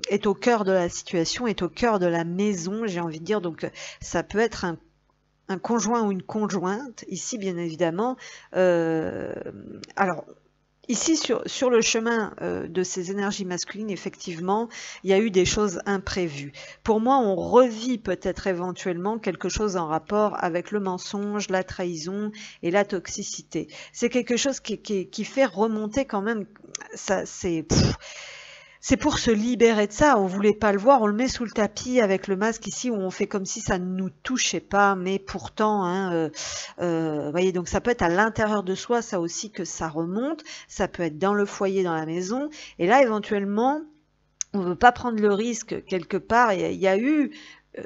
[SPEAKER 1] est au cœur de la situation, est au cœur de la maison, j'ai envie de dire. Donc ça peut être un conjoint ou une conjointe, ici bien évidemment. Alors, ici sur le chemin de ces énergies masculines, effectivement, il y a eu des choses imprévues. Pour moi, on revit peut-être éventuellement quelque chose en rapport avec le mensonge, la trahison et la toxicité. C'est quelque chose qui fait remonter quand même, ça c'est pour se libérer de ça, on voulait pas le voir, on le met sous le tapis avec le masque ici où on fait comme si ça ne nous touchait pas, mais pourtant, voyez, donc ça peut être à l'intérieur de soi, ça aussi que ça remonte, ça peut être dans le foyer, dans la maison, et là éventuellement, on veut pas prendre le risque quelque part, il y a eu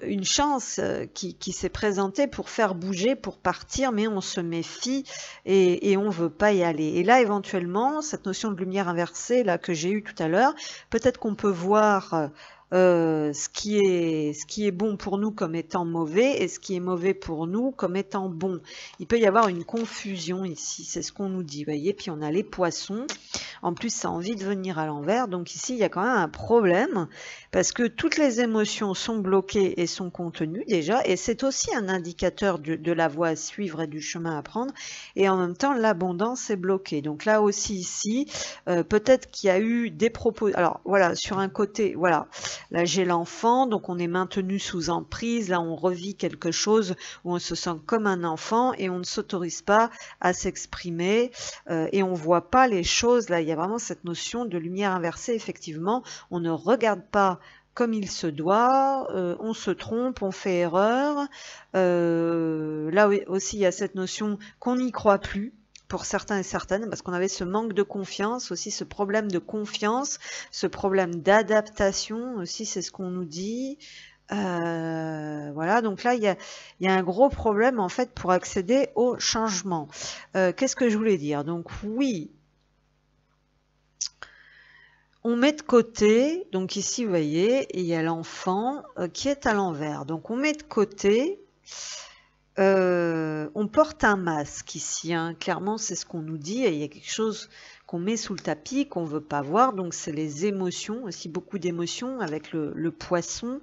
[SPEAKER 1] une chance qui s'est présentée pour faire bouger, pour partir, mais on se méfie et on veut pas y aller. Et là, éventuellement, cette notion de lumière inversée là que j'ai eue tout à l'heure, peut-être qu'on peut voir ce qui est bon pour nous comme étant mauvais et ce qui est mauvais pour nous comme étant bon. Il peut y avoir une confusion ici, c'est ce qu'on nous dit, vous voyez. Puis on a les poissons, en plus ça a envie de venir à l'envers, donc ici il y a quand même un problème parce que toutes les émotions sont bloquées et sont contenues déjà, et c'est aussi un indicateur de la voie à suivre et du chemin à prendre, et en même temps l'abondance est bloquée. Donc là aussi ici, peut-être qu'il y a eu des propos, alors voilà, sur un côté, voilà, là j'ai l'enfant, donc on est maintenu sous emprise, là on revit quelque chose où on se sent comme un enfant et on ne s'autorise pas à s'exprimer, et on voit pas les choses, là il y a vraiment cette notion de lumière inversée, effectivement, on ne regarde pas comme il se doit, on se trompe, on fait erreur, là aussi il y a cette notion qu'on n'y croit plus, pour certains et certaines, parce qu'on avait ce manque de confiance, aussi ce problème de confiance, ce problème d'adaptation aussi, c'est ce qu'on nous dit. Voilà, donc là, il y a un gros problème, en fait, pour accéder au changement. Qu'est-ce que je voulais dire? Donc, oui, on met de côté, donc ici, vous voyez, il y a l'enfant qui est à l'envers. Donc, on met de côté... on porte un masque ici, hein. Clairement c'est ce qu'on nous dit, et il y a quelque chose qu'on met sous le tapis, qu'on ne veut pas voir, donc c'est les émotions, aussi beaucoup d'émotions avec le poisson.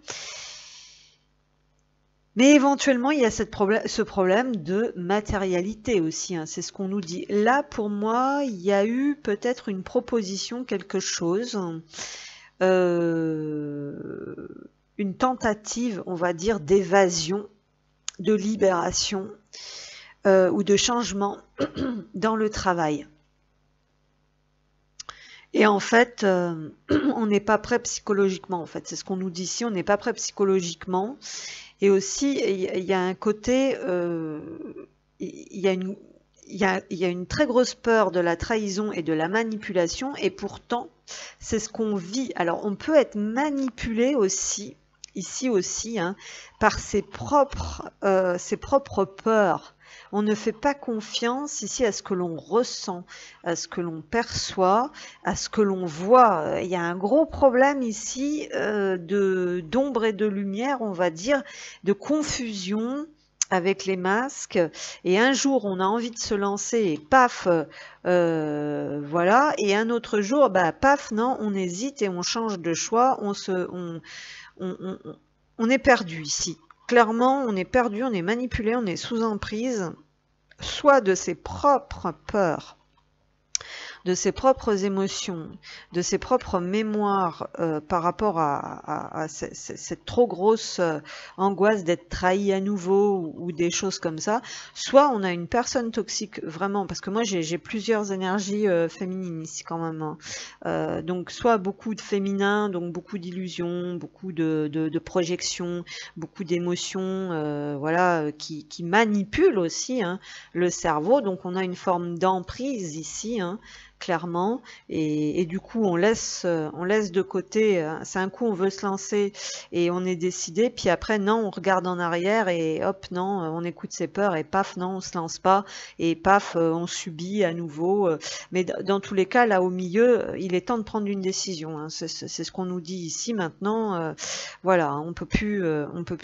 [SPEAKER 1] Mais éventuellement il y a ce problème de matérialité aussi, hein. C'est ce qu'on nous dit. Là pour moi il y a eu peut-être une proposition, quelque chose, une tentative, on va dire, d'évasion, de libération ou de changement dans le travail. Et en fait, on n'est pas prêt psychologiquement, en fait. C'est ce qu'on nous dit ici, on n'est pas prêt psychologiquement. Et aussi, il y a un côté, il y a une très grosse peur de la trahison et de la manipulation, et pourtant, c'est ce qu'on vit. Alors, on peut être manipulé aussi, ici aussi, hein, par ses propres peurs. On ne fait pas confiance ici à ce que l'on ressent, à ce que l'on perçoit, à ce que l'on voit. Il y a un gros problème ici d'ombre et de lumière, on va dire, de confusion avec les masques, et un jour on a envie de se lancer et paf, voilà, et un autre jour, bah paf, non, on hésite et on change de choix, on est perdu ici. Clairement, on est perdu, on est manipulé, on est sous emprise, soit de ses propres peurs, de ses propres émotions, de ses propres mémoires par rapport à cette trop grosse angoisse d'être trahi à nouveau ou des choses comme ça, soit on a une personne toxique vraiment, parce que moi j'ai plusieurs énergies féminines ici quand même, hein. Donc soit beaucoup de féminin, donc beaucoup d'illusions, beaucoup de projections, beaucoup d'émotions, voilà, qui manipulent aussi, hein, le cerveau, donc on a une forme d'emprise ici, hein, clairement, et du coup on laisse de côté, c'est un coup on veut se lancer et on est décidé, puis après non, on regarde en arrière et hop, non, on écoute ses peurs et paf, non, on se lance pas, et paf, on subit à nouveau, mais dans tous les cas, là au milieu, il est temps de prendre une décision, hein. C'est ce qu'on nous dit ici maintenant, voilà, on peut plus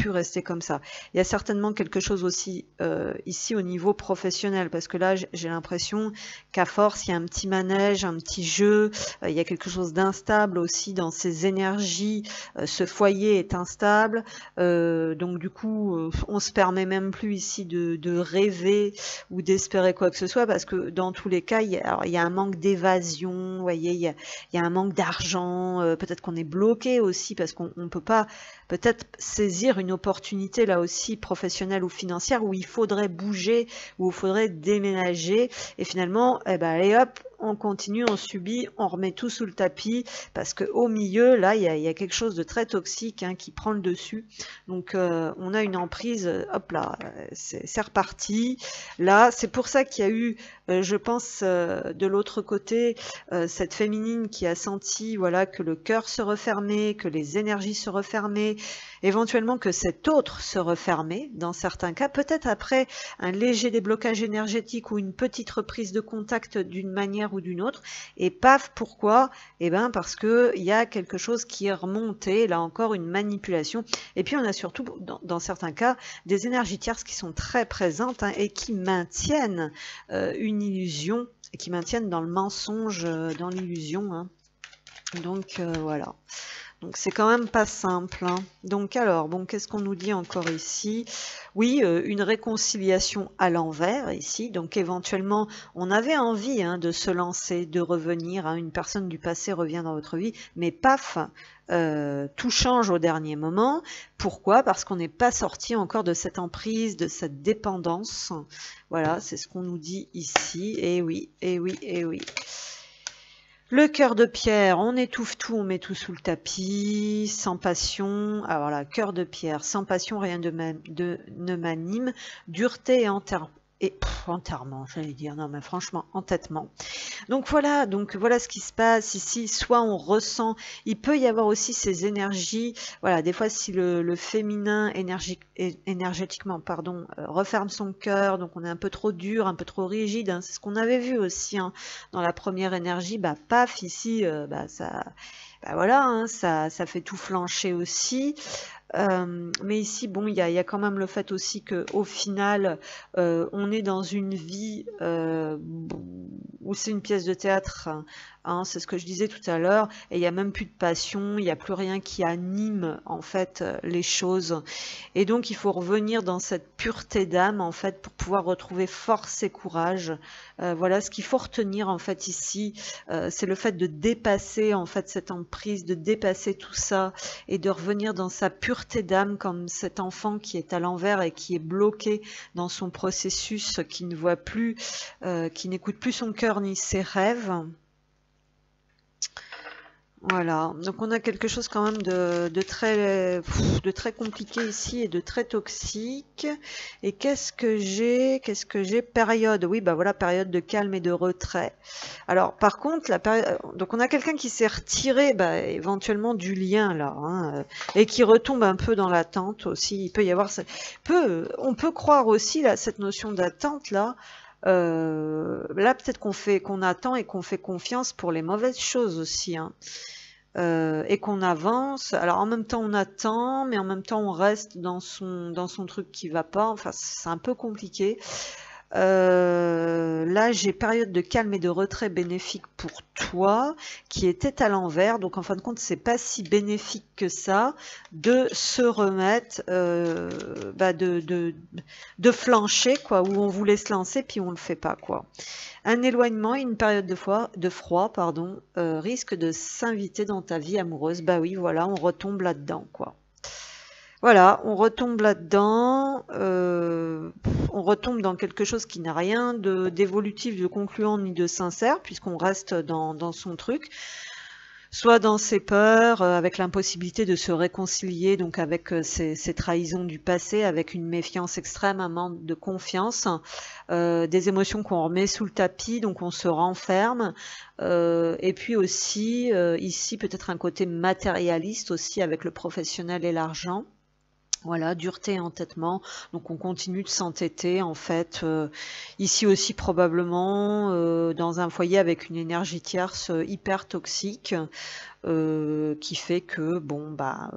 [SPEAKER 1] rester comme ça. Il y a certainement quelque chose aussi ici au niveau professionnel, parce que là j'ai l'impression qu'à force il y a un petit manège, un petit jeu, il y a quelque chose d'instable aussi dans ces énergies, ce foyer est instable, donc du coup on se permet même plus ici de rêver ou d'espérer quoi que ce soit, parce que dans tous les cas il y a un manque d'évasion, vous voyez, il y a un manque d'argent, peut-être qu'on est bloqué aussi parce qu'on ne peut pas peut-être saisir une opportunité là aussi professionnelle ou financière où il faudrait bouger, où il faudrait déménager, et finalement eh ben, allez hop, on continue, on subit, on remet tout sous le tapis, parce que au milieu là il y a quelque chose de très toxique, hein, qui prend le dessus, donc on a une emprise, hop là, c'est reparti. Là c'est pour ça qu'il y a eu je pense de l'autre côté cette féminine qui a senti, voilà, que le cœur se refermait, que les énergies se refermaient, éventuellement que cet autre se refermait dans certains cas, peut-être après un léger déblocage énergétique ou une petite reprise de contact d'une manière manière ou d'une autre. Et paf, pourquoi? Eh ben parce que il y a quelque chose qui est remonté, là encore une manipulation. Et puis on a surtout, dans certains cas, des énergies tierces qui sont très présentes hein, et qui maintiennent une illusion, et qui maintiennent dans le mensonge, dans l'illusion. Hein. Donc voilà. Donc c'est quand même pas simple. Hein. Donc alors, bon, qu'est-ce qu'on nous dit encore ici? Oui, une réconciliation à l'envers ici. Donc éventuellement, on avait envie hein, de se lancer, de revenir. Hein, une personne du passé revient dans votre vie, mais paf, tout change au dernier moment. Pourquoi? Parce qu'on n'est pas sorti encore de cette emprise, de cette dépendance. Voilà, c'est ce qu'on nous dit ici. Et oui, et oui, et oui. Le cœur de pierre, on étouffe tout, on met tout sous le tapis, sans passion. Alors voilà, cœur de pierre, sans passion, rien ne m'anime. Dureté et enterrement, j'allais dire, non mais franchement, entêtement. Donc voilà ce qui se passe ici. Soit on ressent, il peut y avoir aussi ces énergies. Voilà, des fois si le féminin énergétiquement, pardon, referme son cœur, donc on est un peu trop dur, un peu trop rigide. Hein, c'est ce qu'on avait vu aussi hein, dans la première énergie. Bah paf, ici, ça, voilà, hein, ça fait tout flancher aussi. Mais ici, bon, il y a quand même le fait aussi que au final, on est dans une vie où c'est une pièce de théâtre, hein, c'est ce que je disais tout à l'heure, et il n'y a même plus de passion, il n'y a plus rien qui anime en fait les choses. Et donc il faut revenir dans cette pureté d'âme en fait pour pouvoir retrouver force et courage. Voilà, ce qu'il faut retenir en fait ici, c'est le fait de dépasser en fait cette emprise, de dépasser tout ça et de revenir dans sa pureté d'âme comme cet enfant qui est à l'envers et qui est bloqué dans son processus, qui ne voit plus, qui n'écoute plus son cœur ni ses rêves. Voilà, donc on a quelque chose quand même de très compliqué ici et de très toxique. Et qu'est-ce que j'ai? Période, oui, bah voilà, période de calme et de retrait. Alors par contre, donc on a quelqu'un qui s'est retiré bah, éventuellement du lien là, hein, et qui retombe un peu dans l'attente aussi. Il peut y avoir, on peut croire aussi là cette notion d'attente là. Là peut-être qu'on attend et qu'on fait confiance pour les mauvaises choses aussi hein. Et qu'on avance. Alors en même temps on attend, mais en même temps on reste dans son truc qui va pas. Enfin c'est un peu compliqué. Là j'ai période de calme et de retrait bénéfique pour toi qui était à l'envers, donc en fin de compte c'est pas si bénéfique que ça de se remettre de flancher quoi, où on voulait se lancer puis on le fait pas quoi. Un éloignement et une période de froid pardon, risque de s'inviter dans ta vie amoureuse. Bah oui voilà, on retombe là-dedans quoi. Voilà, on retombe là-dedans, on retombe dans quelque chose qui n'a rien d'évolutif, de concluant ni de sincère, puisqu'on reste dans son truc, soit dans ses peurs, avec l'impossibilité de se réconcilier, donc avec ces trahisons du passé, avec une méfiance extrême, un manque de confiance, des émotions qu'on remet sous le tapis, donc on se renferme, et puis aussi, ici peut-être un côté matérialiste aussi avec le professionnel et l'argent. Voilà, dureté et entêtement, donc on continue de s'entêter en fait, ici aussi probablement dans un foyer avec une énergie tierce hyper toxique, qui fait que bon bah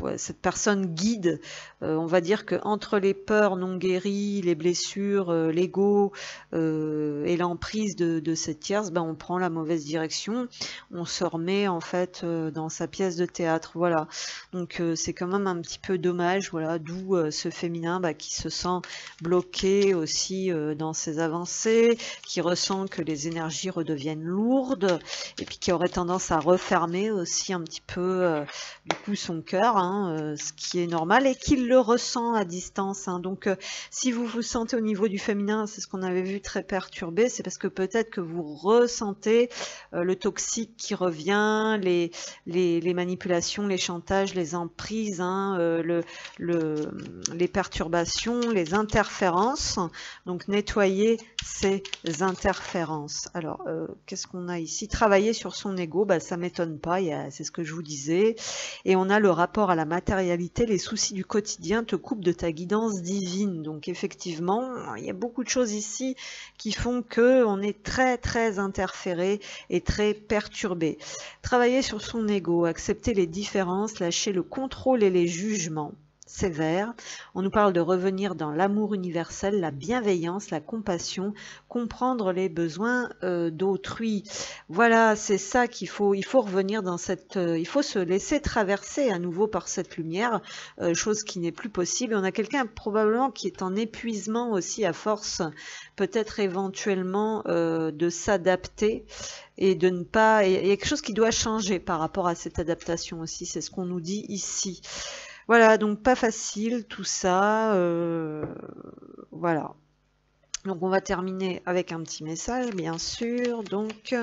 [SPEAKER 1] ouais, cette personne guide, on va dire que entre les peurs non guéries, les blessures, l'ego et l'emprise de cette tierce, ben on prend la mauvaise direction, on se remet en fait dans sa pièce de théâtre. Voilà, donc c'est quand même un petit peu dommage. Voilà, d'où ce féminin qui se sent bloqué aussi dans ses avancées, qui ressent que les énergies redeviennent lourdes et puis qui aurait tendance à refermer aussi un petit peu du coup son cœur, hein, ce qui est normal et qu'il le ressent à distance. Hein. Donc si vous vous sentez au niveau du féminin, c'est ce qu'on avait vu très perturbé, c'est parce que peut-être que vous ressentez le toxique qui revient, les manipulations, les chantages, les emprises, hein, les perturbations, les interférences. Donc nettoyer ces interférences. Alors qu'est-ce qu'on a ici? Travailler sur son ego, bah, ça m'étonne fonctionne pas, c'est ce que je vous disais. Et on a le rapport à la matérialité, les soucis du quotidien te coupent de ta guidance divine. Donc effectivement, il y a beaucoup de choses ici qui font que on est très très interféré et très perturbé. Travailler sur son ego, accepter les différences, lâcher le contrôle et les jugements sévères. On nous parle de revenir dans l'amour universel, la bienveillance, la compassion, comprendre les besoins d'autrui. Voilà, c'est ça qu'il faut. Il faut revenir dans cette. Il faut se laisser traverser à nouveau par cette lumière, chose qui n'est plus possible. On a quelqu'un probablement qui est en épuisement aussi à force, peut-être éventuellement de s'adapter et de ne pas. Il y a quelque chose qui doit changer par rapport à cette adaptation aussi. C'est ce qu'on nous dit ici. Voilà, donc pas facile tout ça, voilà. Donc on va terminer avec un petit message, bien sûr. Donc,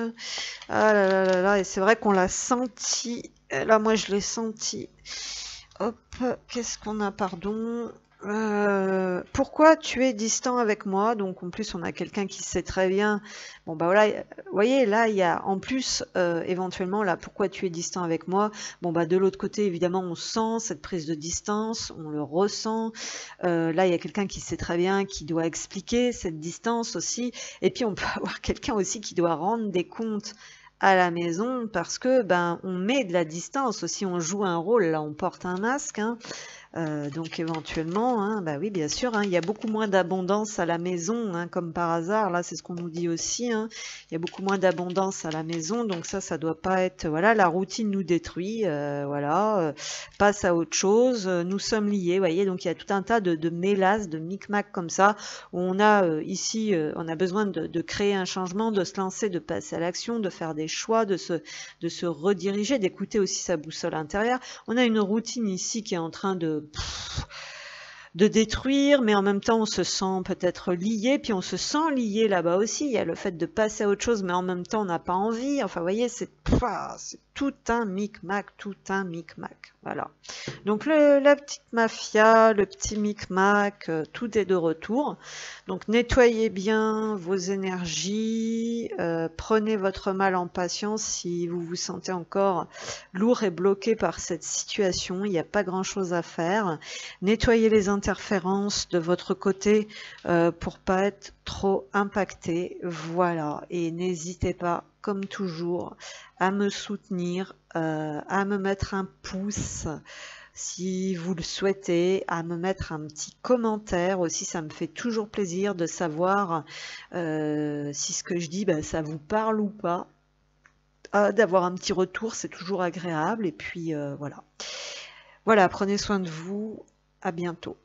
[SPEAKER 1] ah là là là là, et c'est vrai qu'on l'a senti. Là, moi, je l'ai senti. Hop, qu'est-ce qu'on a, pardon. Pourquoi tu es distant avec moi? Donc en plus on a quelqu'un qui sait très bien. Bon bah voilà, vous voyez là il y a en plus éventuellement là pourquoi tu es distant avec moi. Bon bah de l'autre côté évidemment on sent cette prise de distance, on le ressent. Là il y a quelqu'un qui sait très bien, qui doit expliquer cette distance aussi. Et puis on peut avoir quelqu'un aussi qui doit rendre des comptes à la maison parce que ben on met de la distance aussi, on joue un rôle là, on porte un masque. Hein. Donc éventuellement, hein, bah oui, bien sûr, hein, il y a beaucoup moins d'abondance à la maison, hein, comme par hasard. Là, c'est ce qu'on nous dit aussi. Hein, il y a beaucoup moins d'abondance à la maison, donc ça doit pas être. Voilà, la routine nous détruit. Voilà, passe à autre chose. Nous sommes liés, voyez. Donc il y a tout un tas de mélasses, de micmacs comme ça. Où on a ici, on a besoin de créer un changement, de se lancer, de passer à l'action, de faire des choix, de se rediriger, d'écouter aussi sa boussole intérieure. On a une routine ici qui est en train de détruire, mais en même temps on se sent peut-être lié, puis on se sent lié là-bas aussi. Il y a le fait de passer à autre chose, mais en même temps on n'a pas envie. Enfin, vous voyez, c'est tout un micmac, tout un micmac. Voilà. Donc la petite mafia, le petit micmac, tout est de retour. Donc nettoyez bien vos énergies, prenez votre mal en patience si vous vous sentez encore lourd et bloqué par cette situation. Il n'y a pas grand-chose à faire. Nettoyez les interférences de votre côté pour pas être trop impacté. Voilà. Et n'hésitez pas, comme toujours, à me soutenir, à me mettre un pouce si vous le souhaitez, à me mettre un petit commentaire aussi. Ça me fait toujours plaisir de savoir si ce que je dis, ben, ça vous parle ou pas. D'avoir un petit retour, c'est toujours agréable. Et puis voilà. Voilà, prenez soin de vous. À bientôt.